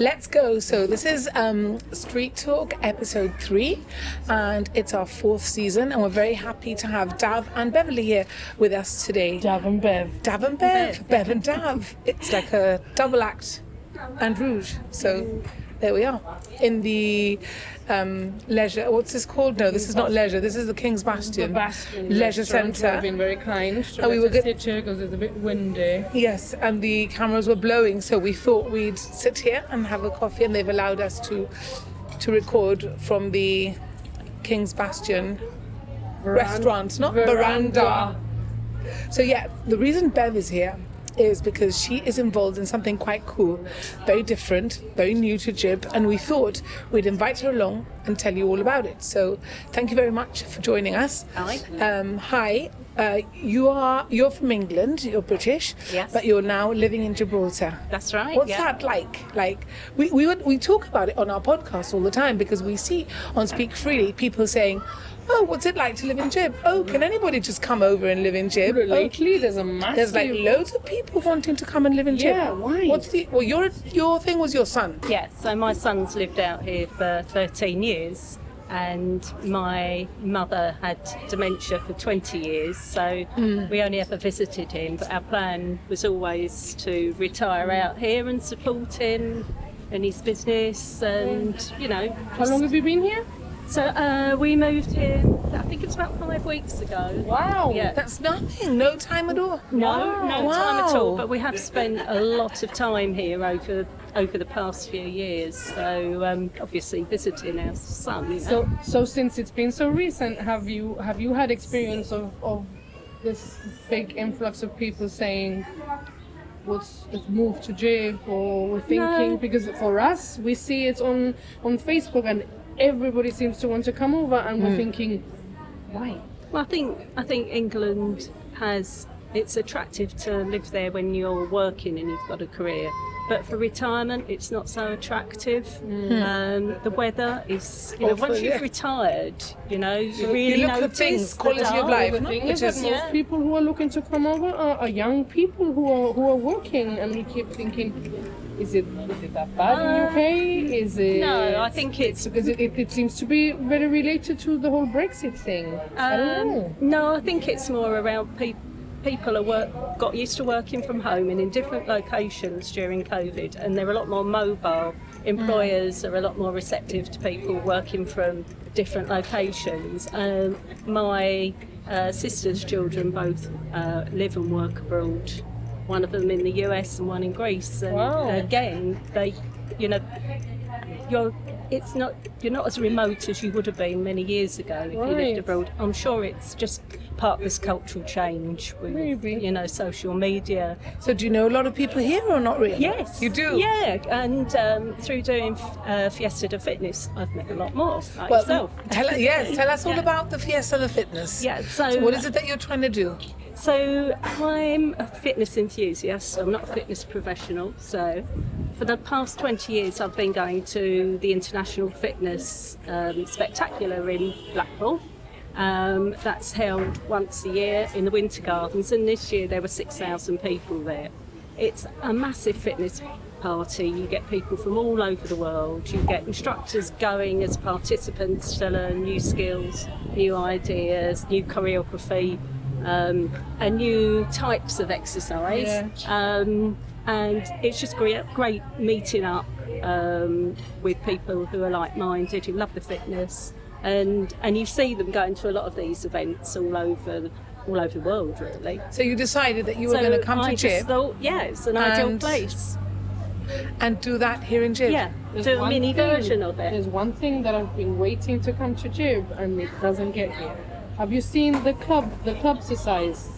Let's go. So this is Street Talk episode 3, and it's our 4th season, and we're very happy to have Dav and Beverly here with us today. Dav and Bev. Dav and Bev. Bev and Dav. It's like a double act and rouge. So there we are. In the leisure, what's this called? No, this is not leisure. This is the King's Bastion. The Bastion Leisure restaurant. Centre. We've been very kind to And we were sit here because it's a bit windy. Yes, and the cameras were blowing, so we thought we'd sit here and have a coffee, and they've allowed us to record from the King's Bastion restaurant, not veranda. So yeah, the reason Bev is here is because she is involved in something quite cool, very different, very new to Jib, and we thought we'd invite her along and tell you all about it. So thank you very much for joining us. Hi. Hi. You're from England. You're British, Yes. but you're now living in Gibraltar. That's right. What's yeah. that like? Like we talk about it on our podcast all the time because we see on Speak Freely people saying, "Oh, what's it like to live in Jib? Oh, can anybody just come over and live in Jib?" Lately, there's There's like loads of people wanting to come and live in Jib. Yeah, why? Your thing was your son. Yeah, so my son's lived out here for 13 years and my mother had dementia for 20 years, so we only ever visited him, but our plan was always to retire out here and support him and his business and, you know. How long have you been here? So we moved here, I think it's about 5 weeks ago. Wow. Yeah. That's nothing. No time at all. No time at all. Wow. But we have spent a lot of time here over the past few years. So obviously visiting our son. You know. So since it's been so recent, have you had experience of this big influx of people saying, let's move to Jib, or we're thinking, No. because for us we see it on Facebook and everybody seems to want to come over, and we're thinking, why? Well, I think England it's attractive to live there when you're working and you've got a career. But for retirement, it's not so attractive. The weather is, Awful, once you've yeah. retired, you really you look for notice things, the quality of dull. life. The thing Which is that is- most yeah. people who are looking to come over are young people who are working, and we keep thinking, is it that bad in UK? Is it? No, I think it's because it seems to be very related to the whole Brexit thing. I don't know. No, I think it's more around people got used to working from home and in different locations during COVID, and they're a lot more mobile. Employers are a lot more receptive to people working from different locations. My sister's children both live and work abroad. One of them in the US and one in Greece. And Wow. again, you're not as remote as you would have been many years ago if you Right. lived abroad. I'm sure it's just part of this cultural change with Maybe. social media. So do you know a lot of people here or not really? Yes, You do? Yeah, and through doing Fiesta de Fitness, I've met a lot more like Well, yourself. tell us all Yeah. about the Fiesta de Fitness. Yeah, So what is it that you're trying to do? So I'm a fitness enthusiast, so I'm not a fitness professional. So for the past 20 years I've been going to the International Fitness Spectacular in Blackpool. That's held once a year in the Winter Gardens, and this year there were 6,000 people there. It's a massive fitness party. You get people from all over the world. You get instructors going as participants to learn new skills, new ideas, new choreography, and new types of exercise. And it's just great meeting up with people who are like-minded, who love the fitness, and you see them going to a lot of these events all over the world, really. So you decided that you were going to come to I just Jib thought, yeah, it's an ideal And- place. and do that here in Jib. Yeah, There's do a one mini thing- version of it. There's one thing that I've been waiting to come to Jib, and it doesn't get here. Have you seen the club exercise?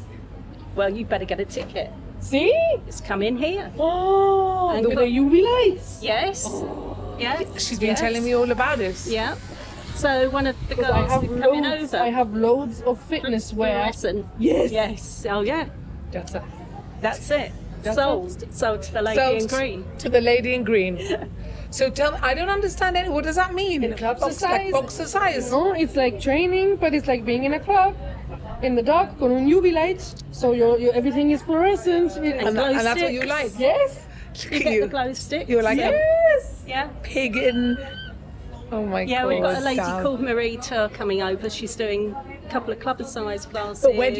Well, you better get a ticket. See? It's coming here. Oh, And with the UV lights. Yes. Yeah. She's been telling me all about it. Yeah. So one of the Because girls is coming over. I have loads of fitness wear. Lesson. Yes. Yes. Oh yeah. That's it. That's it. That's Sold to the lady in green. To the lady in green. So tell me, I don't understand any. What does that mean? In club Like size. boxer size. No, it's like training, but it's like being in a club. In the dark, con un UV light, so your everything is fluorescent. And that's what you like. Yes. Look You at get you. the glow stick. You're like, Yes. Yeah. pig in. Oh my god. Yeah, we've got a lady Dab. called Marita coming over. She's doing a couple of club-sized classes. But where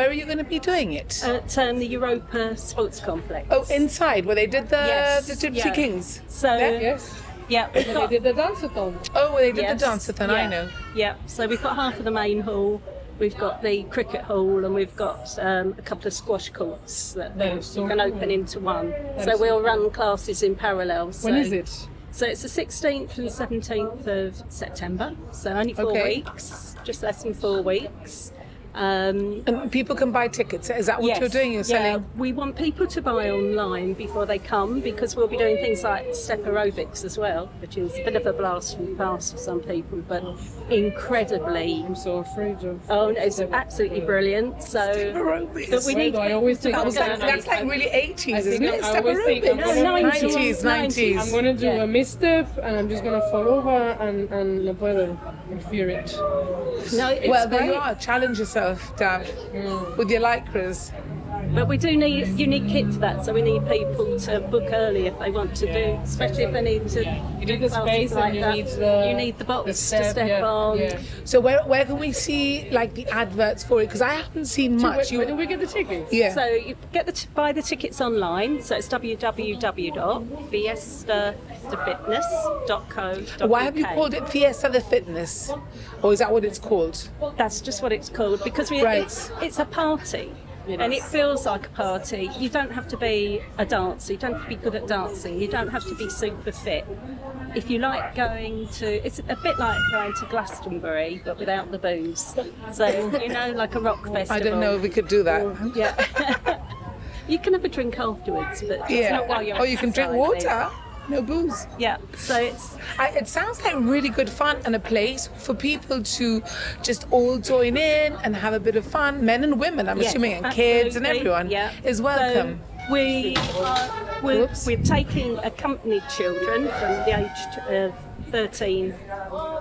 are you going to be doing it? At the Europa Sports Complex. Oh, inside where they did Yes, the Gypsy yeah. Kings. So, Yeah? Yes. yeah, we've They got, did the dance-a-thon. Oh, where they did yes, the dance-a-thon, I yeah, know. Yeah, so we've got half of the main hall. We've got the cricket hall, and we've got a couple of squash courts that That is so can cool. open into one. That So is so we'll run classes in parallel. When is it? So it's the 16th and 17th of September. So only 4 Okay. weeks, just less than 4 weeks. And people can buy tickets. Is that what Yes, you're doing? You're yeah. selling? We want people to buy online before they come because we'll be doing things like step aerobics as well, which is a bit of a blast from the past for some people, but incredibly. I'm so afraid of. Oh, no, it's absolutely brilliant. So, Aerobics. but we need. I always think That's like really 80s, I isn't think it? I Step always think I'm aerobics. gonna- 90s, 90s. I'm gonna do Yeah. a misstep and I'm just gonna fall over and no puedo. I fear it. No, it's Well, there great. you are. Challenge yourself, Dav, with your lycras. But we do need unique kit for that, so we need people to book early if they want to do, especially if they need to. You do need the classes space like and you that. need the. You need the box to step, step yeah, on. Yeah. So where can we see like the adverts for it? Because I haven't seen much. Where do we get the tickets? Yeah. So you get buy the tickets online. So it's www.fiestafitness.co.uk. Why have you called it Fiesta the Fitness? Or is that what it's called? That's just what it's called because Right. it's a party. And it feels like a party. You don't have to be a dancer. You don't have to be good at dancing. You don't have to be super fit. If you like going to, it's a bit like going to Glastonbury, but without the booze. So, you know, like a rock festival. I don't know if we could do that. Yeah. You can have a drink afterwards, but it's Yeah. not while you're Or you can drink exercising. water. No booze. Yeah. So it's It sounds like really good fun and a place for people to just all join in and have a bit of fun. Men and women, I'm yes, assuming, and kids and absolutely, everyone yeah. is welcome. So we're Whoops. taking accompanied children from the age of 13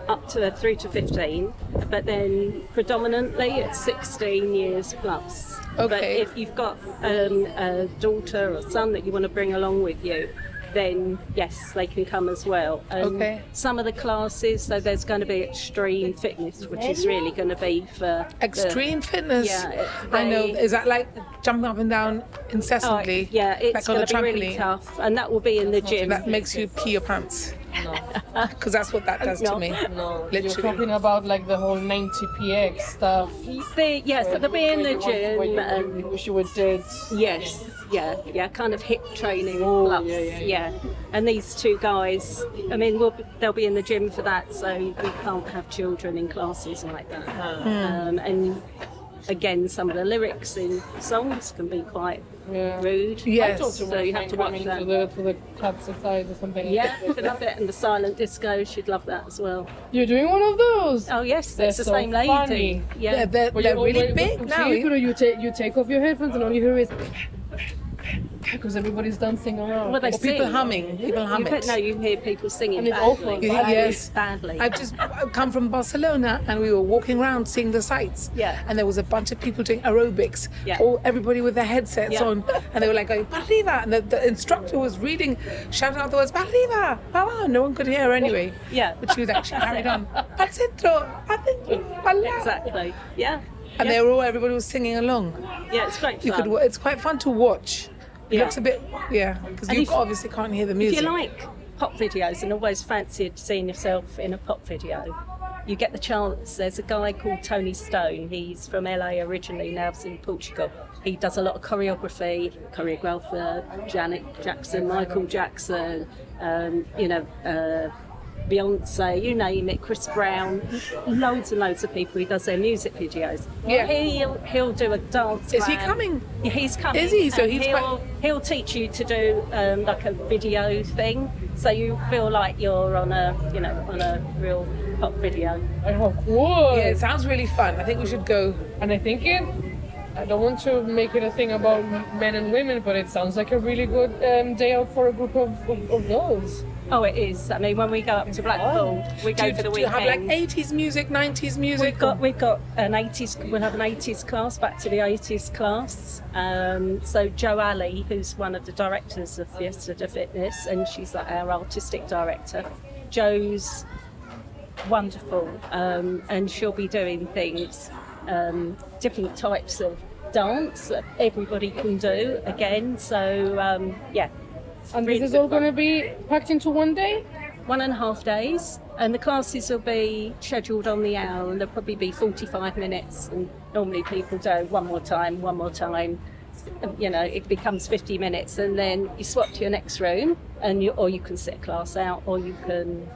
up to through to 15, but then predominantly it's 16 years plus. But Okay. if you've got a daughter or son that you want to bring along with you, then yes, they can come as well. Okay. Some of the classes, so there's going to be extreme fitness, which is really going to be for Extreme fitness. Yeah, I know. they- Is that like jumping up and down incessantly? yeah, it's like on going a to be really trampoline? tough, and that will be in the gym. That makes you pee your pants. Because that's what that does to No. me. No, you're Literally. talking about like the whole 90px stuff. Yes, they'll be in the gym. Where And you wish you were dead. yes, yeah, kind of hip training Oh, plus, yeah. And these two guys, I mean, they'll be in the gym for that, so we can't have children in classes like that. And again, some of the lyrics in songs can be quite Yeah. rude. Yes. My daughter So you was have to watch coming that. to the club society or something. Yeah, she'd love it, and the silent disco, she'd love that as well. You're doing one of those. Oh yes, They're that's the so same lady. funny. Yeah. They're But really big now. You take off your headphones and all you hear is because everybody's dancing around. Well, they Or people sing. humming. People hum You it. no, you hear people singing And it's badly. awful. Yes. Badly. I've just come from Barcelona and we were walking around seeing the sights. Yeah. And there was a bunch of people doing aerobics. Yeah. Everybody with their headsets Yeah. on. And they were like going, "Pa arriba." And the instructor was reading, shouting out the words, "Pa arriba." Oh, no one could hear her anyway. Yeah. But she was actually carried on. Al centro, al centro, pa allá." Exactly. Yeah. And yeah. they were all, everybody was singing along. Yeah, it's great You fun. could, it's quite fun to watch. It Yeah. looks a bit, because And you if- obviously can't hear the If music. you like pop videos and always fancied seeing yourself in a pop video, you get the chance. There's a guy called Tony Stone. He's from LA originally, now he's in Portugal. He does a lot of choreography, choreographer, Janet Jackson, Michael Jackson, Beyonce, you name it, Chris Brown, loads and loads of people. He does their music videos. Yeah. He'll do a dance. Is he plan. coming? Yeah, he's coming. Is he? So and he's he'll teach you to do like a video thing, so you feel like you're on a real pop video. Oh, cool. Yeah, it sounds really fun. I think we should go. And I think I don't want to make it a thing about men and women, but it sounds like a really good day out for a group of girls. Oh, it is. I mean, when we go up to Blackpool, we go for the Do you have like weekend. 80s music, 90s music? We've got an 80s. We'll have an 80s class, back to the 80s class. So Jo Alley, who's one of the directors of Fiesta de Fitness, and she's like our artistic director. Jo's wonderful, and she'll be doing things, different types of dance that everybody can do again. So yeah. And this is all going to be packed into one day? 1.5 days, and the classes will be scheduled on the hour, and there'll probably be 45 minutes, and normally people do one more time, you know, it becomes 50 minutes, and then you swap to your next room, and or you can sit a class out, or you can,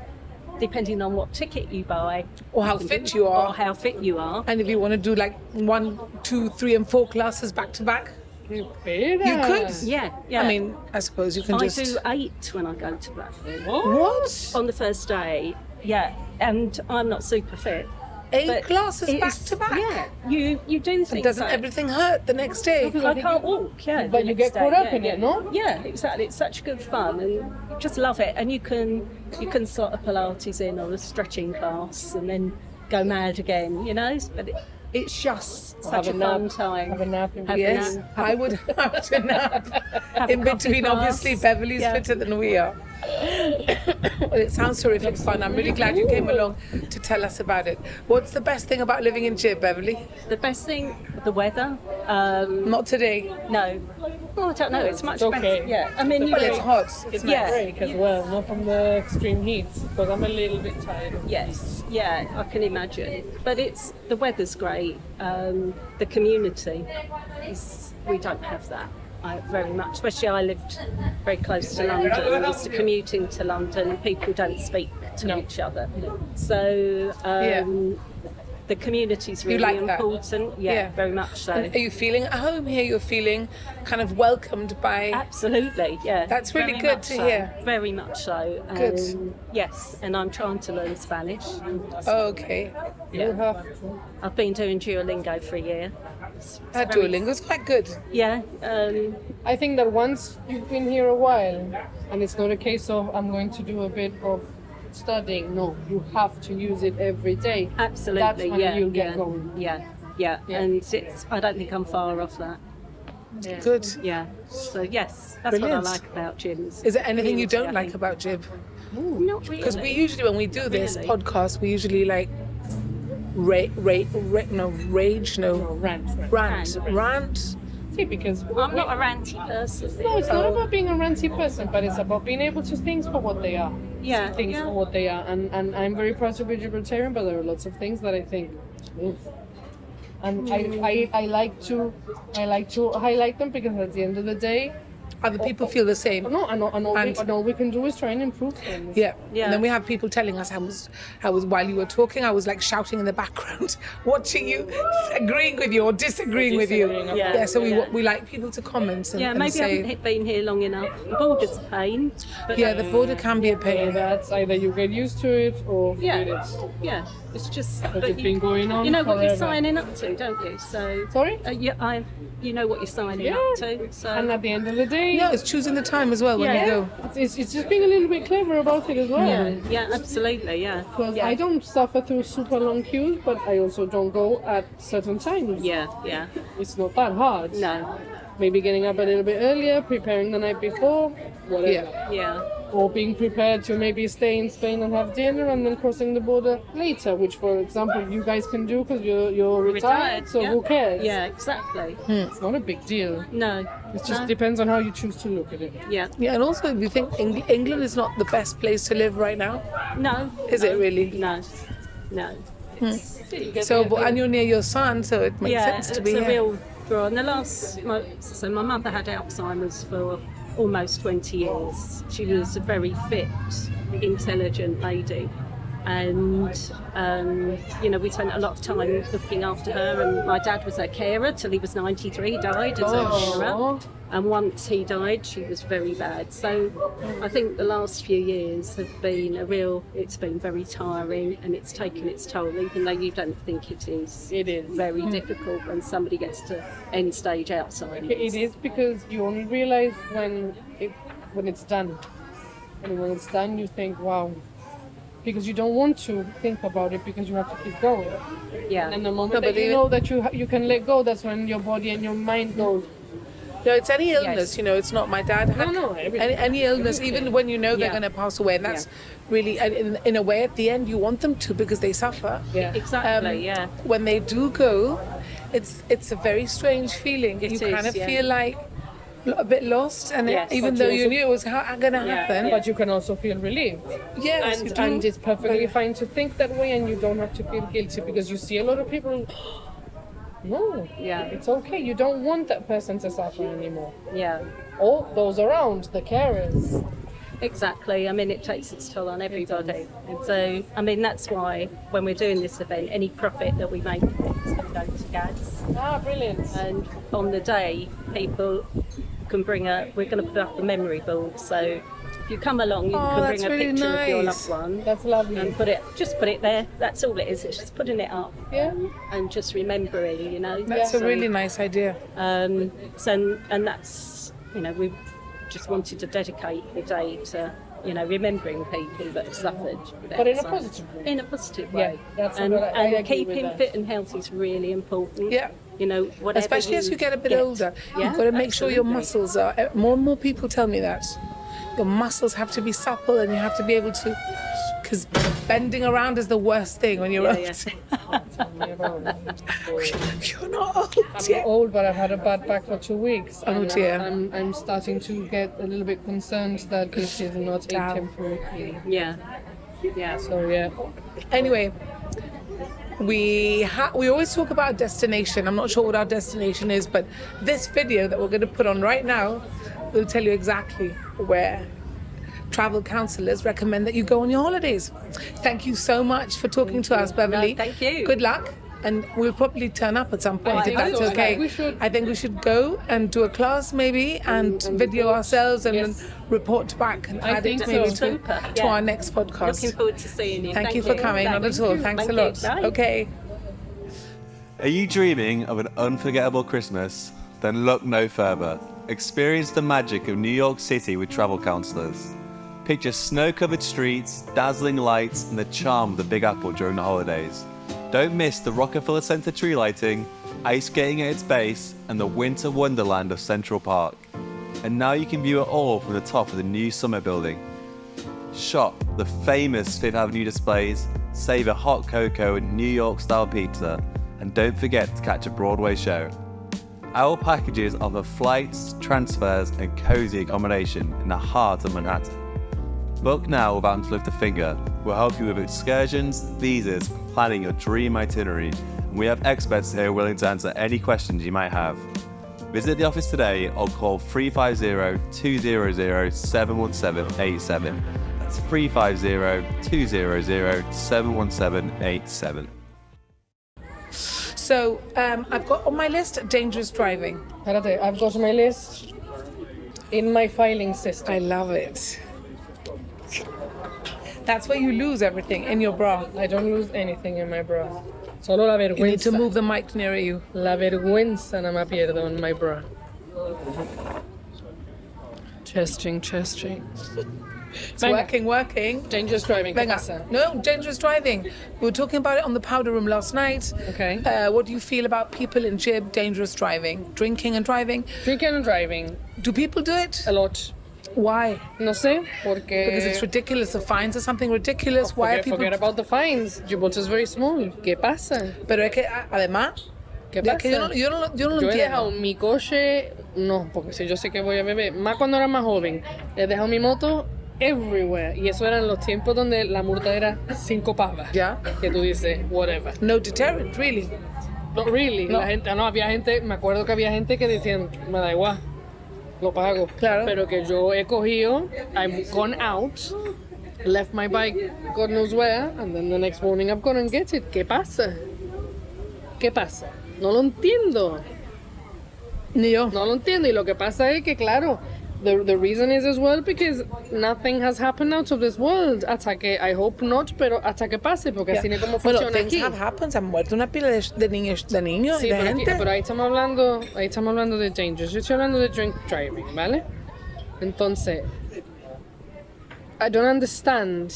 depending on what ticket you buy, Or how fit you are. or how fit you are. And if you want to do like 1, 2, 3 and 4 classes back to back, You could. Yeah. I mean, I suppose you can I just... do 8 when I go to Blackpool What? on the first day. Yeah, and I'm not super fit. 8 but classes back it's- to back? Yeah, you do things. Doesn't like- everything hurt the next day? I can't walk, yeah. But the you next get caught day, up in it, no? Yeah, exactly. It's such good fun, and you just love it. And you can sort of Pilates in or a stretching class, and then go mad again, you know. But it's just such a have a fun nap. time. Have a nap in Have a Yes, nap. I would have to nap. Have a In coffee between, class. obviously, Beverly's Yeah. fitter than we are. Well, it sounds terrific fun. I'm really glad you came along to tell us about it. What's the best thing about living in Jib, Beverly? The best thing, the weather. Not today. No, well, I don't know. It's much okay. better. Yeah, I mean, Well, it's hot. It's Yeah. nice. Break as well, not from the extreme heat, because I'm a little bit tired. Yes, yeah, I can imagine. But the weather's great. The community we don't have that very much. Especially I lived very close to London. I used to commute into London, and people don't speak to each other. So the community's really like that? important. Yeah, very much so. And are you feeling at home here? You're feeling kind of welcomed by... Absolutely, yeah. That's really Very good much to so. hear. Very much so. Good. Yes, and I'm trying to learn Spanish. Oh, okay. You have to. I've been doing Duolingo for a year. That Duolingo's quite good. Yeah, I think that once you've been here a while, and it's not a case of I'm going to do a bit of studying. No, you have to use it every day. absolutely. That's when yeah, you'll get yeah, going. yeah, and I don't think I'm far off that. Good. Yeah. So yes, that's Brilliant. what I like about gyms. Is there anything you Community, don't I like think. about Jib? Not really. Because we usually, when we do this Really? podcast, we usually like rage, rant. See, because I'm not a ranty person. no, it's not about being a ranty person, but it's about being able to see things for what they are. Yeah, See things yeah. for what they are, and I'm very proud to be Gibraltarian, but there are lots of things that I think. "Oof." And I like to highlight them, because at the end of the day, Other people feel the same. no, and And- all we can do is try and improve things. Yeah. Yeah. And then we have people telling us I was while you were talking, I was like shouting in the background, watching you, agreeing with you or disagreeing with you. Disagreeing, Yeah. So Yeah. we like people to comment and, Yeah, and maybe I say, haven't been here long enough. The border's a pain. But yeah, the border can be a So pain. that's either you get used to it or Yeah. forget it. yeah, it's just. But it's been going on You know what you're forever. signing up to, don't you? So. Sorry? You know what you're signing Yeah. up to. So. And at the end of the day, Yeah, it's choosing the time as well when Yeah. you go. it's just being a little bit clever about it as well. yeah, absolutely, yeah. Because yeah. I don't suffer through super long queues, but I also don't go at certain times. Yeah, yeah. It's not that hard. No. Maybe getting up a little bit earlier, preparing the night before, whatever. Yeah. Yeah. Or being prepared to maybe stay in Spain and have dinner and then crossing the border later, which, for example, you guys can do because you're retired, so yeah. who cares? Yeah, exactly. It's not a big deal. No. It just no. depends on how you choose to look at it. Yeah. Yeah, and also, do you think England is not the best place to live right now? No. Is it really? No. No. So, and you're near your son, so it makes Yeah, sense to it's be a here. real draw. And my mother had Alzheimer's for almost 20 years. She was a very fit, intelligent lady. And, we spent a lot of time looking after her. And my dad was her carer till he was 93, died as her carer. And once he died, she was very bad. So I think the last few years have been it's been very tiring, and it's taken its toll, even though you don't think it is. It is. Very difficult when somebody gets to end stage Alzheimer's. It is, because you only realize when it's done. and when it's done, you think, wow, because you don't want to think about it because you have to keep going. Yeah. And the moment No, that but you even- know that you can let go, that's when your body and your mind goes. No, it's any illness, Yes. you know, it's not my dad had any illness, even when you know they're Yeah. going to pass away. And that's really, and in a way, at the end, you want them to because they suffer. Yeah. Exactly, yeah. When they do go, it's a very strange feeling. It you is, kind of yeah. feel like a bit lost, and Yes. even But though you you also- knew it was going to happen, But you can also feel relieved. yes, you do. And it's perfectly fine to think that way, and you don't have to feel guilty because you see a lot of people. No, Yeah. it's okay. You don't want that person to suffer anymore. Yeah. Or those around, the carers. Exactly. I mean, it takes its toll on everybody. And so, I mean, that's why when we're doing this event, any profit that we make is going to go to GADS. Ah, brilliant. And on the day, people can we're going to put up a memory board. So if you come along, you Oh, can that's bring a really picture of your nice. loved one That's lovely. and just put it there. That's all it is. It's just putting it up Yeah. and just remembering, you know. That's a really nice idea. So, and that's, you know, we just wanted to dedicate the day to, you know, remembering people that have suffered. with But in a Alzheimer's. positive way. In a positive Yeah, way. that's and, what I agree with keeping that. fit and healthy is really important. Yeah. You know, whatever Especially as you get a bit older, Yeah, you've got to make sure your absolutely. muscles are. More and more people tell me that your muscles have to be supple, and you have to be able to. Because bending around is the worst thing when you're Yeah, old. yeah. You're not old I'm yet. not old, but I've had a bad back for 2 weeks. Oh, and dear. I'm starting to get a little bit concerned that this is not a Damn. temporary thing. Yeah. Yeah. So yeah. Anyway, we always talk about destination. I'm not sure what our destination is, but this video that we're going to put on right now will tell you exactly where travel counsellors recommend that you go on your holidays. Thank you so much for talking to us, Beverly. No, thank you. Good luck. And we'll probably turn up at some point if think that's so. okay. We should. I think we should go and do a class maybe and video ourselves and Yes. report back and I add think it so. maybe to Super, to yeah. our next podcast. Looking forward to seeing you. Thank you for coming. Not at all. Thanks a lot. Bye. Okay. Are you dreaming of an unforgettable Christmas? Then look no further. Experience the magic of New York City with travel counselors. Picture snow-covered streets, dazzling lights, and the charm of the Big Apple during the holidays. Don't miss the Rockefeller Center tree lighting, ice skating at its base, and the winter wonderland of Central Park. And now you can view it all from the top of the new Summit Building. Shop the famous Fifth Avenue displays, savor hot cocoa and New York-style pizza, and don't forget to catch a Broadway show. Our packages offer flights, transfers, and cozy accommodation in the heart of Manhattan. Book now without having to lift a finger. We'll help you with excursions, visas, and planning your dream itinerary. And we have experts here willing to answer any questions you might have. Visit the office today or call 350-200-71787. That's 350-200-71787. So I've got on my list dangerous driving. Espérate, I've got my list in my filing system. I love it. That's where you lose everything in your bra. I don't lose anything in my bra. Solo la You need vergüenza. to move the mic nearer you. La vergüenza no me pierdo in my bra. Testing. It's working. Dangerous driving. ¿Qué Venga. pasa? No, dangerous driving. We were talking about it on the powder room last night. Okay. What do you feel about people in Jib dangerous driving? Drinking and driving? Drinking and driving. Do people do it? A lot. Why? No sé, porque... Because it's ridiculous. The fines are something ridiculous. Why are people... Forget about the fines. Gibraltar is very small. ¿Qué pasa? Pero es que además... ¿Qué ya pasa? que yo no lo Yo he entiendo. dejado mi coche, no, porque si yo sé que voy a beber, más cuando era más joven, he dejado mi moto everywhere. Y eso eran los tiempos donde la multa era 5 pavas. Ya. Que tú dices, whatever. No deterrent, really. Not really. No. La gente, no, había gente, me acuerdo que había gente que decían, me da igual, lo pago. Claro. Pero que yo he cogido, I've gone out, left my bike God knows where, and then the next morning I've gone and get it. ¿Qué pasa? ¿Qué pasa? No lo entiendo. Ni yo. No lo entiendo. Y lo que pasa es que, claro, the reason is as well because nothing has happened out of this world. Hasta que, I hope not, pero hasta que pase, porque así no es como Bueno, funciona things aquí. have happened. Se han muerto una pila de niños, Sí, de pero, gente. pero ahí estamos hablando de dangerous. Yo estoy hablando de drink driving, ¿vale? Entonces, I don't understand.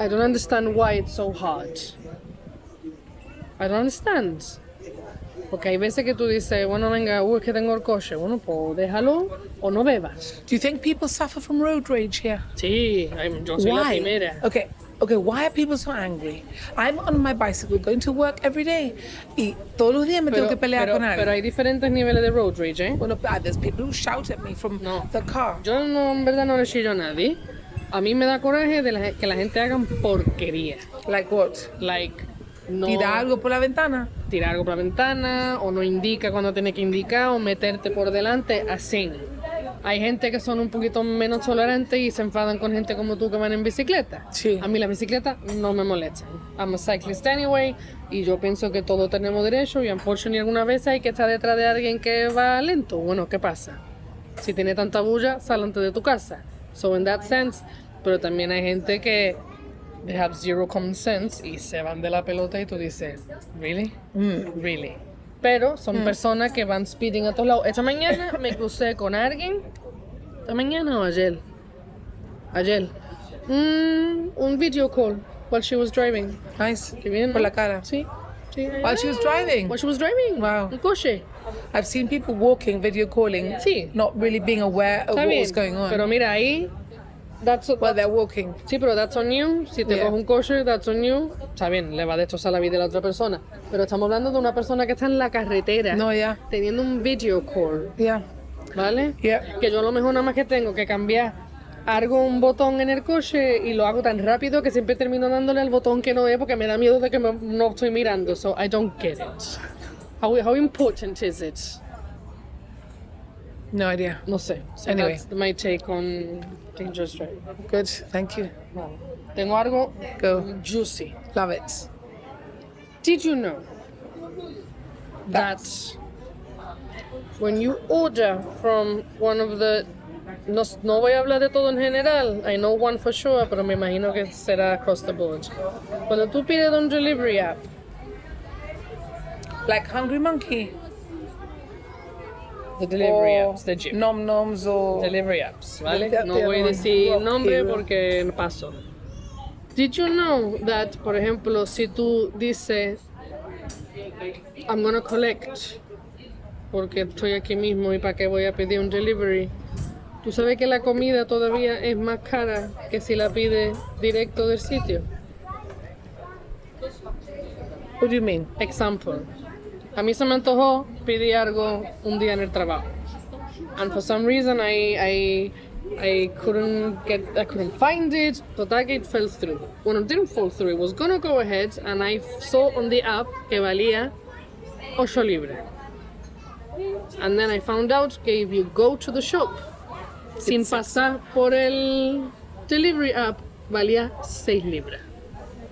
I don't understand why it's so hard. I don't understand. Porque hay veces que tú dices, bueno, venga, es que tengo el coche. Bueno, pues déjalo o no bebas. Do you think people suffer from road rage here? Sí, yo soy la Why? primera. Okay, why are people so angry? I'm on my bicycle going to work every day. Y todos los días me tengo que pelear con alguien. pero hay diferentes niveles de road rage, ¿eh? Bueno, there's people who shout at me from No. the car. Yo no, en verdad no le chillo a nadie. A mí me da coraje de que la gente haga porquería. Like what? Like, no Tira algo por la ventana. tirar algo por la ventana, o no indica cuando tiene que indicar, o meterte por delante, así. Hay gente que son un poquito menos tolerantes y se enfadan con gente como tú que van en bicicleta. Sí. A mí las bicicletas no me molestan. I'm a cyclist anyway, y yo pienso que todos tenemos derecho, y unfortunately alguna vez hay que estar detrás de alguien que va lento. Bueno, ¿qué pasa? Si tiene tanta bulla, sal antes de tu casa. So in that sense, pero también hay gente que they have zero common sense y se van de la pelota y tú dices, ¿really? Really. Pero son personas que van speeding a todos lados. Esta mañana me crucé con alguien. ¿Esta mañana o ayer? Ayer. Un video call while she was driving. Nice. Qué bien, Por ¿no? la cara. Sí. Sí. While she was driving. While she was driving. Wow. Un coche. I've seen people walking, video calling, Sí. not really being aware of Está what bien. was going on. Pero mira, ahí... While they're walking. Sí, pero that's on you. Si te Yeah. coge un coche, that's on you. Está bien, le va a destrozar la vida a la otra persona. Pero estamos hablando de una persona que está en la carretera No, yeah. teniendo un video call, Yeah. ¿vale? Yeah. Que yo a lo mejor nada más que tengo que cambiar algo, un botón en el coche y lo hago tan rápido que siempre termino dándole al botón que no es porque me da miedo de que no estoy mirando. So I don't get it. How important is it? No idea. No sé. So Anyway. that's my take on dangerous driving. Good. Thank you. Tengo algo Go. juicy. Love it. Did you know that when you order from one of the... No voy a hablar de todo en general, I know one for sure, pero me imagino que será across the board. Cuando tú pides de un delivery app, Like Hungry Monkey. the delivery or apps, the gym. Nom Noms or... Delivery apps, ¿vale? The No other voy a one, decir Rock nombre Hero. porque paso. Did you know that, por ejemplo, si tú dices, I'm gonna collect, porque estoy aquí mismo y para qué voy a pedir un delivery, tú sabes que la comida todavía es más cara que si la pides directo del sitio? What do you mean? Example. A mí se me antojó pedir algo un día en el trabajo. And for some reason I couldn't find it. Total que it fell through. When it didn't fall through, it was gonna go ahead and I saw on the app que valía 8 libras. And then I found out que if you go to the shop sin pasar por el delivery app, valía 6 libras.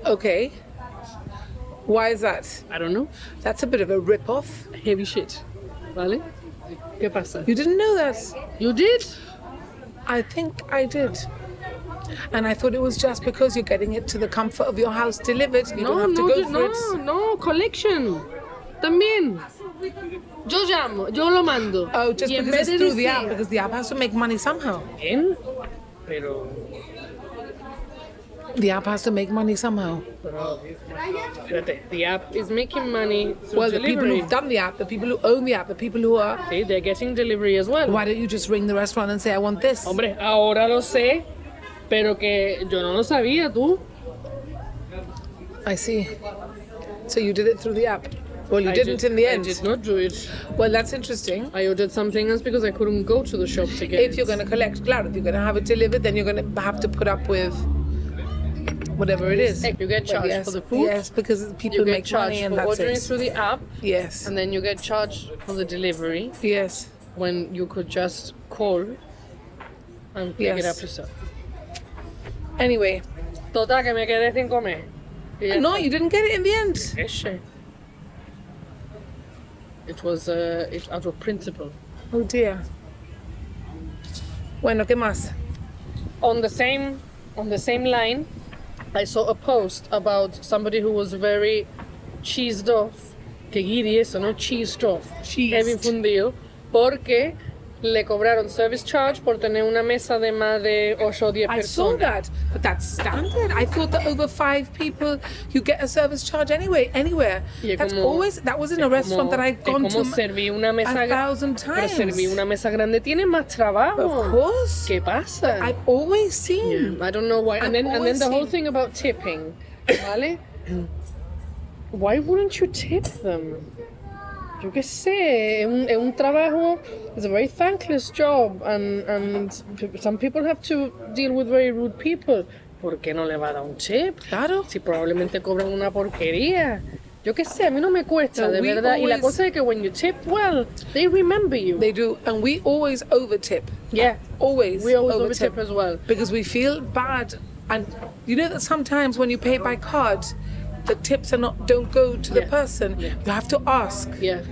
Okay. Why is that? I don't know. That's a bit of a rip-off. Heavy shit. ¿Vale? ¿Qué pasa? You didn't know that? You did? I think I did. And I thought it was just because you're getting it to the comfort of your house delivered. You don't have to go for it. No, collection. También. Yo llamo, yo lo mando. Oh, just Y en because vez it's de through the app, decir, because the app has to make money somehow. Bien, pero The app has to make money somehow. espérate, the app is making money through Well, the people delivery. who've done the app, the people who own the app, the people who are... Sí, they're getting delivery as well. Why don't you just ring the restaurant and say, I want this? Hombre, ahora lo sé, pero que yo no lo sabía, tú. I see. So you did it through the app. Well, you didn't in the end. I did not do it. Well, that's interesting. I ordered something else because I couldn't go to the shop to get If it. you're going to collect, claro, if you're going to have it delivered, then you're going to have to put up with whatever it is. You get Well, charged yes, for the food. Yes, because people You get make charged money and for that's ordering it. through the app, Yes. and then you get charged for the delivery Yes. when you could just call and pick it Yes. up yourself. Anyway, Total, que me quedé sin comer. Y ya no, está. you didn't get it in the end. Eche. It was it's out of principle. Oh dear. Bueno, ¿qué más? On the same line, I saw a post about somebody who was very cheesed off. Que guiri eso, ¿no? Cheesed off. Cheesed. Heavy fundido. Porque le cobraron service charge por tener una mesa de más de 8 o 10 I saw personas. that, but that's standard. I thought that over 5 people, you get a service charge anyway, anywhere. Y es That's como- always, that was in a restaurant that I've gone es como to servir una mesa 1,000 Pero times. servir una mesa grande tiene más trabajo. Of course. ¿Qué pasa? I've always seen. I don't know why. And I've then always the whole seen- thing about tipping, ¿vale? Why wouldn't you tip them? Yo qué sé, es un trabajo, it's a very thankless job, and some people have to deal with very rude people. ¿Por qué no le va a dar un tip? Claro. Si probablemente cobran una porquería. Yo qué sé, a mí no me cuesta, No, de we verdad. Y la always- cosa es que when you tip well, they remember you. They do. And we always overtip. Yeah, Always. we always overtip as well. Because we feel bad. And you know that sometimes when you pay by card, the tips don't go to the Yeah. person. Yeah. You have to ask. Yeah.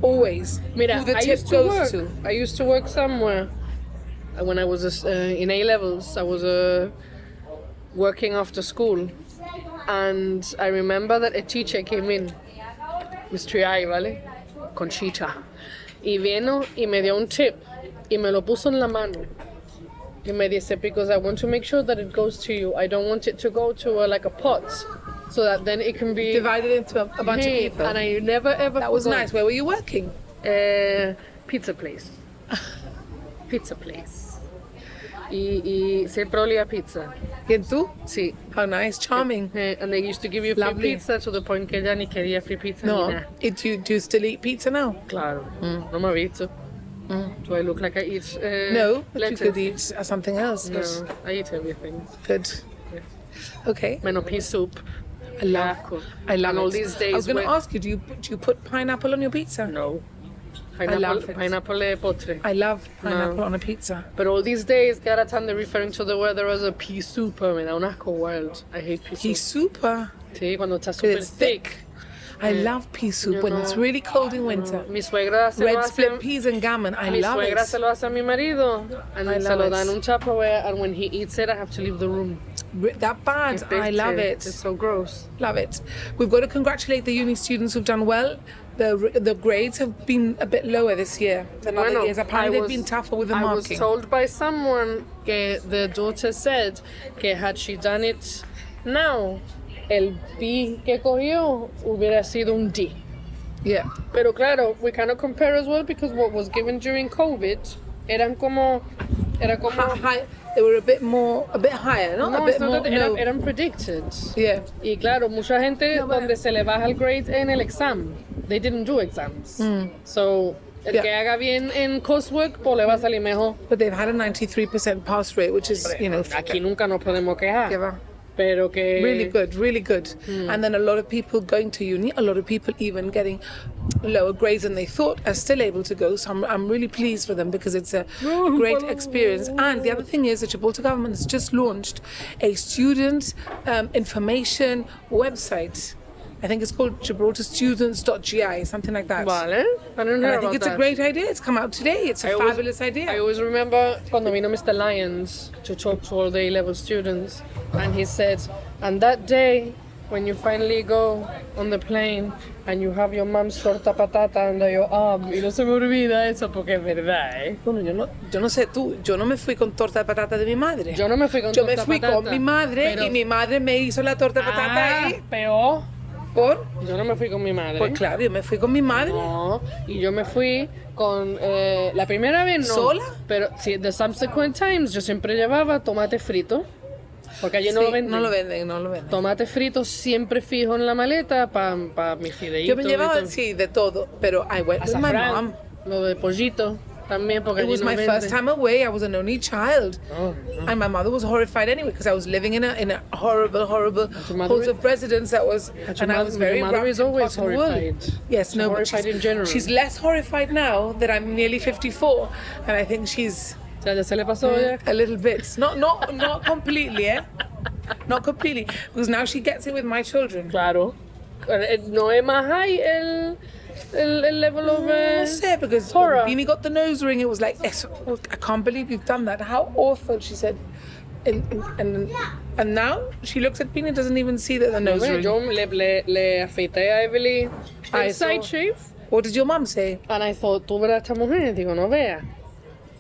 Always. Mira, who the I tip used to goes work. to. I used to work somewhere when I was in A levels. I was working after school, and I remember that a teacher came in, Miss Triay, ¿vale? Conchita, y vino y me dio un tip y me lo puso en la mano. Y me dice, because I want to make sure that it goes to you. I don't want it to go to like a pot, so that then it can be Divided into a bunch Hey, of people. And I never ever That was forgot. nice. Where were you working? Pizza place. Pizza place. Y siempre olía pizza. ¿Quién tú? Sí. How nice. Charming. And they used to give you free Lovely. pizza to the point que ya ni quería free pizza No. ni nada. Do you still eat pizza now? Claro. No me ha visto. Do I look like I eat No, but lettuce? you could eat something else. No, But I eat everything. good. Okay. Menos pea soup. I love. Asco. I love And it. all these days I was going to when- ask you, do you put pineapple on your pizza? No. love it. Pineapple es postre. I love pineapple No. on a pizza. But all these days, cada time they're referring to the weather as a pea soup. Me da un asco wild. I hate pea Pea soup. soup. Sí, cuando está super It's thick. I love pea soup You when it's know, really cold in winter. Mi suegra se lo Red hace. split peas and gammon. I Mi love suegra se it. lo hace a mi marido. And I se love lo it. dan un Tupperware, and when he eats it, I have to leave the room. That bad. I love it. It's so gross. Love it. We've got to congratulate the uni students who've done well. The grades have been a bit lower this year than other years. Apparently they've been tougher with the I was marking. told by someone que the daughter said que had she done it now, el B que cogió hubiera sido un D. Yeah. Pero claro, we cannot compare as well because what was given during COVID era como High, they were a bit higher, no? no, a bit it's not more. that No. eran predicted. Yeah. Y claro, mucha gente donde se le baja el grade en el exam. They didn't do exams. So, el Yeah. que haga bien en coursework, pues le va a salir mejor. But they've had a 93% pass rate, which is, Aquí nunca nos podemos quejar. que va. Pero que... Really good, really good. And then a lot of people going to uni, a lot of people even getting lower grades than they thought are still able to go. So I'm really pleased for them because it's a great experience. And the other thing is the Gibraltar government has just launched a student information website. I think it's called gibraltarstudents.gi, something like that. Vale. I don't And know I think about it's a that. great idea. It's come out today. It's a fabulous idea. I always remember cuando vino Mr. Lyons to talk to all the A-level students, and he said, and that day when you finally go on the plane and you have your mom's torta patata under your arm, y no se me olvida eso porque es verdad, ¿eh? Bueno, yo no sé tú, yo no me fui con torta de patata de mi madre. Yo no me fui con Yo me torta fui patata, con mi madre pero- y mi madre me hizo la torta de patata ahí. peor. ¿Por? Yo no me fui con mi madre. Pues claro, yo me fui con mi madre. No, y yo me fui con la primera vez no. ¿Sola? Pero sí, the subsequent times yo siempre llevaba tomate frito. Porque allí no Sí, lo venden. no lo venden. Tomate frito siempre fijo en la maleta para mis fideitos. Yo me llevaba, y todo. sí, de todo, pero I went with my Azafrán, mom. lo de pollito también porque It allí was no my venden. first time away. I was an only child. Oh, And my mother was horrified anyway because I was living in a horrible your mother house of residence that was, your and I was mother- very your mother wrapped is in always cotton wool. horrified. Yes, She's no, but horrified in general. she's less horrified now that I'm nearly 54, and I think she's Ya se le pasó ya. a little bit, not completely, eh? Not completely, because now she gets it with my children. Claro. No es más high el level of... I say because horror. when Beanie got the nose ring, it was like, I can't believe you've done that. How awful, she said. And now she looks at Beanie and doesn't even see that the nose Bueno, ring. yo le afeité a Evelyn Ah, el eso. side shave. What did your mum say? And I thought, tú verás a esta mujer, digo, no veas.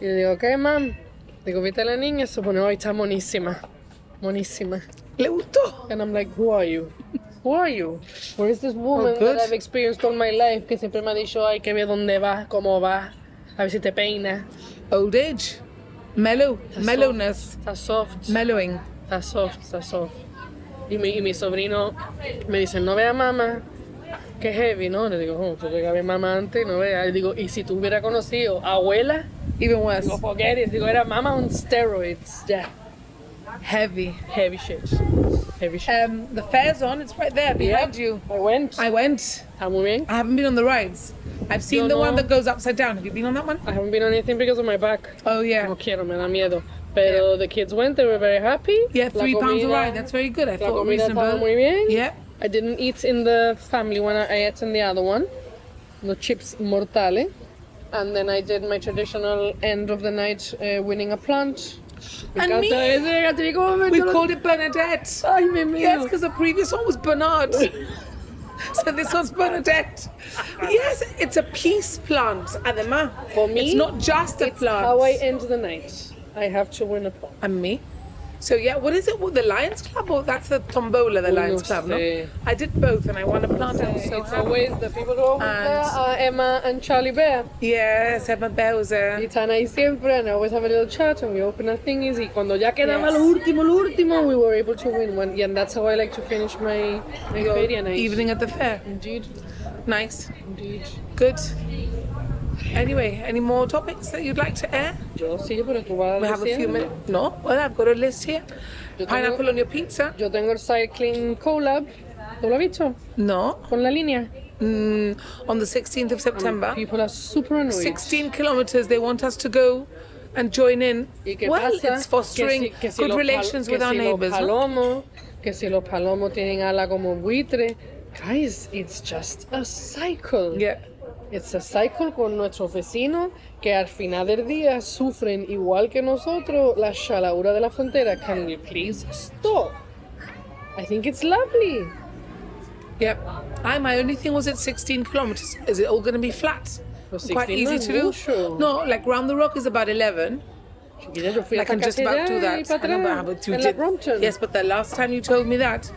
Y le digo, ¿qué, mam? Digo, ¿viste a la niña? Se pone, hoy está monísima. Monísima. ¿Le gustó? And I'm like, who are you? Who are you? Where is this woman good. that I've experienced all my life que siempre me ha dicho, hay que ver dónde va, cómo va, a ver si te peina. Old age. Mellowness. Está soft. Mellowing. Está soft, está soft. Y mi sobrino me dice, no vea mamá, que heavy, ¿no? Le digo, tú llegas a ver mamá antes, no vea. Y digo, ¿y si tú hubieras conocido abuela? Even worse. Digo, forget it. Digo, era mamá on steroids. Ya. Heavy. Heavy shit. Heavy shit. The fair's on. It's right there behind you. I went. I went. Está muy bien. I haven't been on the rides. I've seen Yo the no. one that goes upside down. Have you been on that one? I haven't been on anything because of my back. Oh yeah. No quiero, me da miedo. Pero the kids went, they were very happy. Yeah, La £3 a comida- ride. That's very good. I La thought comida estaba muy reasonable. bien. Yeah. I didn't eat in the family one, I ate in the other one. The chips mortale. And then I did my traditional end of the night winning a plant. And me. We called it Bernadette. Ay, me mío. Yes, because the previous one was Bernard. So this one's Bernadette. Yes, it's a peace plant, además. For me, it's not just a it's plant. how I end the night. I have to win a plant. And me. So yeah, what is it? What, the Lions Club or that's the Tombola, the Oh, Lions no Club, no? sé. I did both and I won a plant. I was so It's happy. always the people who always And- there are Emma and Charlie Bear. Yes, Emma Bear was there. Y están ahí siempre, and I always have a little chat, and we open our thingies, y cuando ya quedaba Yes. lo último, we were able to win one. Yeah, and that's how I like to finish my feria night. Evening at the fair. Indeed, Nice. indeed. Good. Anyway, any more topics that you'd like to air? Yo sí, pero tú vas a We have a few decir. minutes. No? Well, I've got a list here. Yo tengo- Pineapple on your pizza? Yo tengo el Cycling Collab, ¿tú lo has visto? No. Con la línea. On the 16th of September. People are super annoyed. 16 kilometers. They want us to go and join in. ¿Y qué Well, pasa? it's fostering Que si good los relations que with our si neighbors. Los ¿no? palomos, que si los palomos tienen ala como buitre. Guys, it's just a cycle. Yeah. It's a cycle con nuestros vecinos que al final del día sufren igual que nosotros la chalaura de la frontera. Can we please stop? I think it's lovely. Yep. My only thing was at 16 kilometers. Is it all going to be flat? Pues Quite 16 easy no es to do. mucho. No, like round the rock is about 11. Chiquilla, yo fui I hasta can just casi about do allá y that. pa' I know, but atrás, how about you en la did? Brompton. Yes, but the last time you told me that,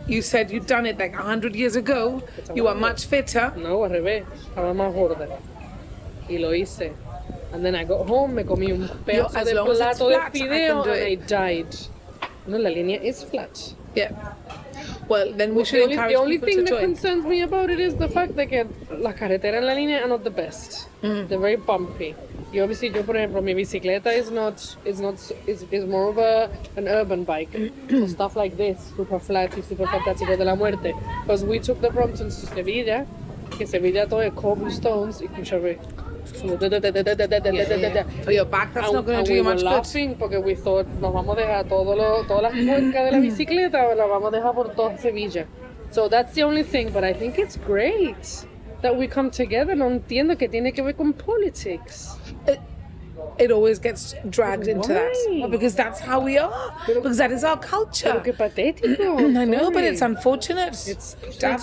you said you'd done it like 100 years ago. You are much fitter. No, al revés, estaba más gorda. Y lo hice. And then I got home, me comí un pedazo as de long as it's plato de flat, I can fideo do and I it. died. No, la línea is flat. Yeah. Well, then we should The encourage only people thing to that join. concerns me about it is the fact that que las carreteras en la línea are not the best. They're very bumpy. Y obviously yo, por ejemplo, mi bicicleta is more of an urban bike. So stuff like this, super flat y super fantástico de la muerte. Because we took the Bromptons to Sevilla, que Sevilla todo es cobblestones, y escúchame. For your back, that's not going to do we you were much good. laughing porque we thought nos vamos a dejar todas las cuencas de la bicicleta, las vamos a dejar por toda Sevilla. So that's the only thing, but I think it's great that we come together. No entiendo que tiene que ver con politics. It always gets dragged into that. Why? Well, because that's how we are. Because that is our culture. Pero qué patético. I know, but sorry. it's unfortunate. It's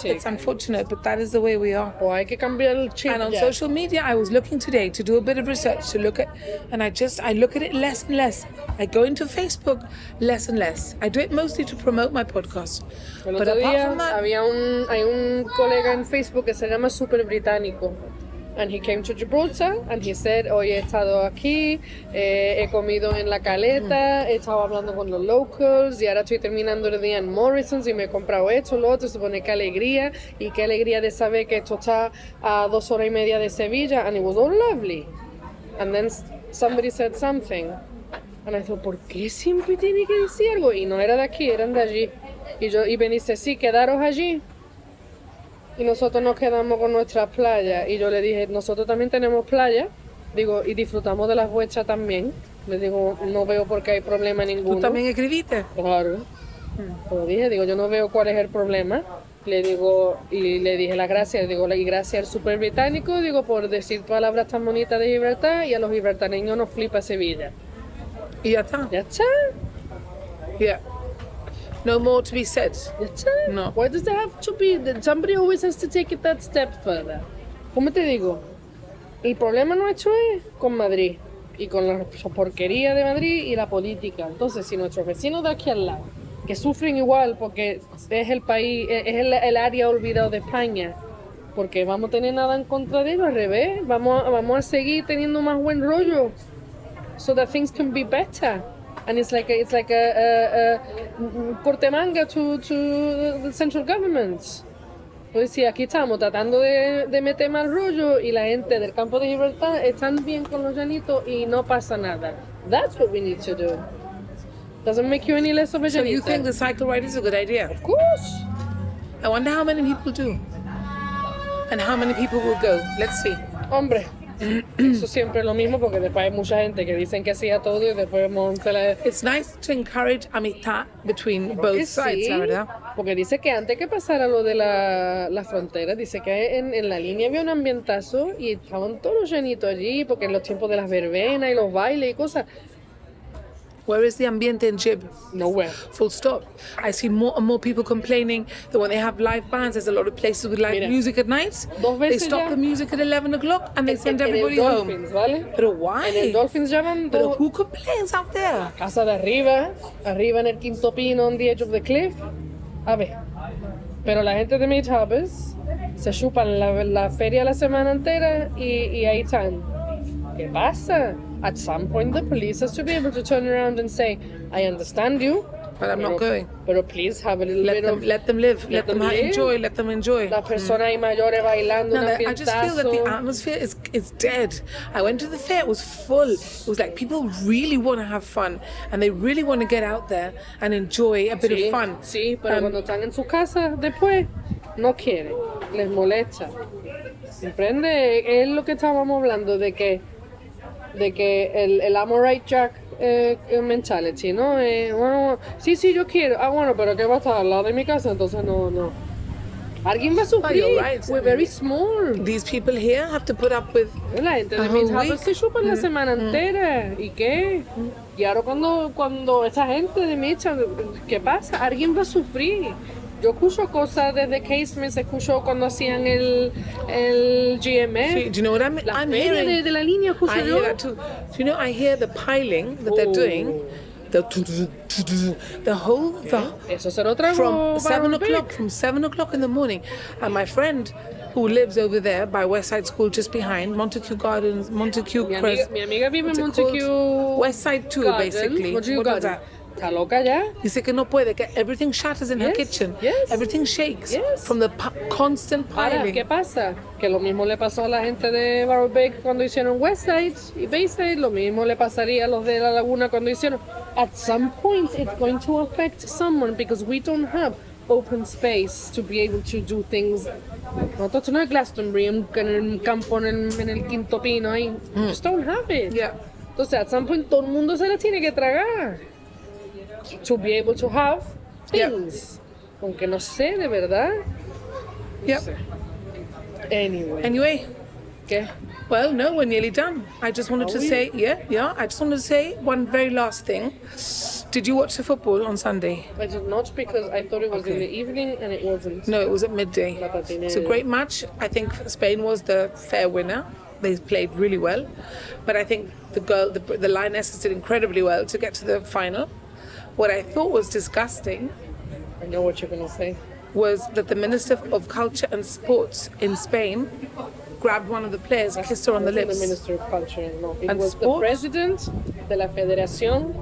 It's unfortunate, but that is the way we are. O hay que cambiar el chip And on ya. social media, I was looking today to do a bit of research to look at, and I look at it less and less. I go into Facebook less and less. I do it mostly to promote my podcast. El But otro apart día from that, hay un colega en Facebook que se llama Super Británico. And he came to Gibraltar and he said, hoy he estado aquí, he comido en La Caleta, he estado hablando con los locals y ahora estoy terminando el día en Morrison's y me he comprado esto, lo otro, se pone qué alegría y qué alegría de saber que esto está a 2 horas y media de Sevilla, and it was all lovely. And then somebody said something and I thought, ¿por qué siempre tiene que decir algo? Y no era de aquí, eran de allí. Y me dice, sí, quedaros allí. Y nosotros nos quedamos con nuestra playa. Y yo le dije, nosotros también tenemos playa. Digo, y disfrutamos de las vuestras también. Le digo, no veo por qué hay problema ninguno. tú también escribiste. Claro. Lo dije, digo, yo no veo cuál es el problema. Le digo, y le dije las gracias. Digo, y gracias al super británico, digo, por decir palabras tan bonitas de Gibraltar. Y a los gibraltareños nos flipa Sevilla. Y ya está. Ya está. Yeah. No more to be said. Ya está. No. Why does it have to be? Somebody always has to take it that step further. ¿Cómo te digo? El problema nuestro es con Madrid. y con la porquería de Madrid y la política. Entonces, si nuestros vecinos de aquí al lado, que sufren igual porque es el país, es el área olvidado de España, porque vamos a tener nada en contra de ellos, al revés, vamos a seguir teniendo más buen rollo, so that things can be better. And it's like a cortemanga to the central government. Pues sí, aquí estamos tratando de meter más rollo y la gente del campo de Gibraltar están bien con los llanitos y no pasa nada. That's what we need to do. Doesn't make you any less of a So you llanita. think the cycle ride is a good idea? Of course. I wonder how many people do. And how many people will go. Let's see. Hombre, eso siempre es lo mismo porque después hay mucha gente que dicen que sí a todo y después se la... It's nice to encourage amistad between both Que sides, sí, la verdad. porque dice que antes que pasara lo de la frontera, dice que en la línea había un ambientazo y estaban todos los llanitos allí, porque en los tiempos de las verbenas y los bailes y cosas, Where is the ambiente in Jib? nowhere. Full stop. I see more and more people complaining that when they have live bands, there's a lot of places with live Mira, music at night. dos They veces stop ya- the music at 11 o'clock and they send En el everybody Dolphins, home. ¿vale? Pero En el why? Dolphins ya van Pero dos... who complains out there? Casa de arriba en el quinto pino, on the edge of the cliff. A ver, pero la gente de Mid Harvest se chupan la feria la semana entera y ahí están. ¿Qué pasa? At some point the police has to be able to turn around and say, I understand you, But I'm not going. pero please have a little Let bit them, of... let them live. let Let them them live. enjoy. Let them enjoy. Las personas ahí mayores bailando No, un I just feel that the ambientazo. atmosphere is dead. I went to the fair, it was full. It was like people really want to have fun and they really want to get out there and enjoy a bit Sí, of fun. sí, pero cuando están en su casa después, no quieren, les molesta. ¿Comprende? Es lo que estábamos hablando de que el Amorite Jack mentality, ¿no? Bueno, sí, yo quiero. Ah, bueno, pero ¿qué va a estar al lado de mi casa? Entonces no. Alguien va a sufrir. you're right. We're very small. These people here have to put up with La gente de A mis whole hijos week. se chupan la semana entera. ¿Y qué? Y ahora cuando esa gente de mi hija, ¿qué pasa? Alguien va a sufrir. Yo escucho cosas desde Casement, escucho cuando hacían el GMF. See, do you know what I'm La I'm feria hearing? de la línea escucho I yo. hear that too. Do you know I hear the piling that they're doing? The whole Eso se lo trago from 7 Baron o'clock, Beck. from 7 o'clock in the morning. And my friend who lives over there by Westside School just behind, Montague Gardens, Montague Crest. Mi amiga vive en what's it called? Montague Westside 2, Gardens, basically. Montague What was Gardens. that? Está loca ya. Dice que no puede, que everything shatters in her Yes, kitchen. yes. Everything shakes Yes. from the constant Ahora, piling. ¿qué pasa? Que lo mismo le pasó a la gente de Baron Beck cuando hicieron Westside y Bayside, lo mismo le pasaría a los de La Laguna cuando hicieron. At some point it's going to affect someone because we don't have open space to be able to do things. Nosotros no es Glastonbury en el campo, en el quinto pino ahí. We just don't have it. Yeah. Entonces, at some point todo el mundo se la tiene que tragar. To be able to have things. Aunque no sé, de verdad. Yep. Anyway. ¿Qué? Well, no, we're nearly done. I just wanted Are to we? say, I just wanted to say one very last thing. Did you watch the football on Sunday? I did not because I thought it was in Okay. the evening and it wasn't. No, it was at midday. La patinera. It's a great match. I think Spain was the fair winner. They played really well, but I think the Lionesses did incredibly well to get to the final. What I thought was disgusting I know what you're going to say. was that the Minister of Culture and Sports in Spain grabbed one of the players, kissed her on the Wasn't lips. The Minister of Culture, no. It And was the sports? president de la Federación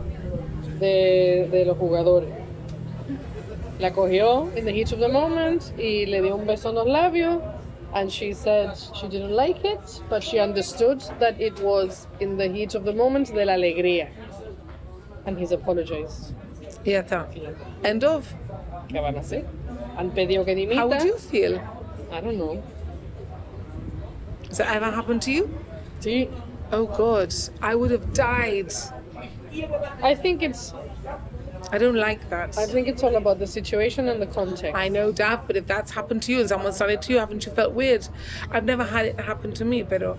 de los Jugadores. La cogió in the heat of the moment y le dio un beso en los labios. And she said she didn't like it, but she understood that it was in the heat of the moment de la alegría. And he's apologized. Yeah, está. End of. ¿Qué van a hacer? Han pedido que dimita. How would you feel? I don't know. Has that ever happened to you? Sí. Oh God, I would have died. I think it's all about the situation and the context. I know, Dav, but if that's happened to you and someone's done it to you, haven't you felt weird? I've never had it happen to me, but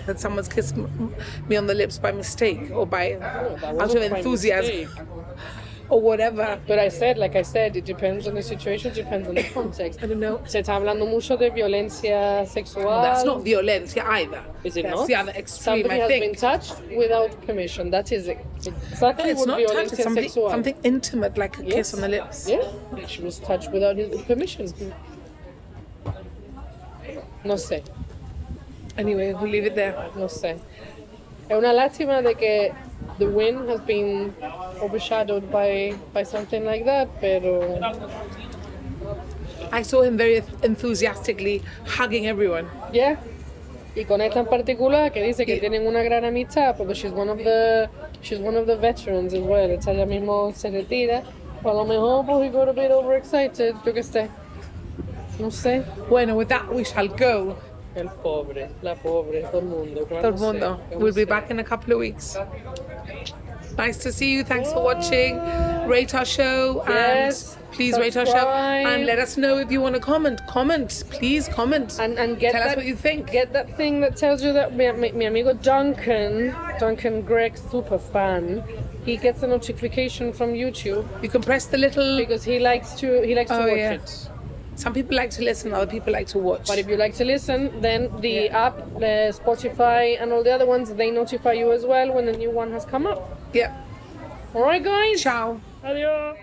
that someone's kissed me on the lips by mistake or by out of wasn't by enthusiasm. mistake. or whatever. But like I said, it depends on the situation, depends on the context. I don't know. Se está hablando mucho de violencia sexual. That's not violencia either. Is it That's not? the other extreme, Somebody I has think. been touched without permission. That is exactly It's what not touch, violencia it's something, sexual. something intimate, like a kiss Yes. on the lips. Yeah, she was touched without his permission. No sé, Anyway, we'll leave it there. no sé. Es una lástima de que the win has been overshadowed by something like that, pero I saw him very enthusiastically hugging everyone. yeah. Y con esta en particular que dice que tienen una gran amistad porque she's one of the veterans as well. Esta ya mismo se retira. O a lo mejor pues he got a bit overexcited, yo que sé. No sé. Bueno, with that we shall go. El pobre, la pobre, todo el mundo. Todo el mundo. We'll be back in a couple of weeks. Nice to see you. Thanks for watching. Rate our show Yes, and please rate our show subscribe. and let us know if you want to comment. Comment, please comment. And get Tell that, us what you think. Get that thing that tells you that mi amigo Duncan Gregg, super fan, he gets a notification from YouTube You can press the little. because he likes to Oh, watch yeah. it. Some people like to listen, other people like to watch. But if you like to listen, then the app, Spotify, and all the other ones, they notify you as well when a new one has come up. Yeah. All right, guys. Ciao. Adios.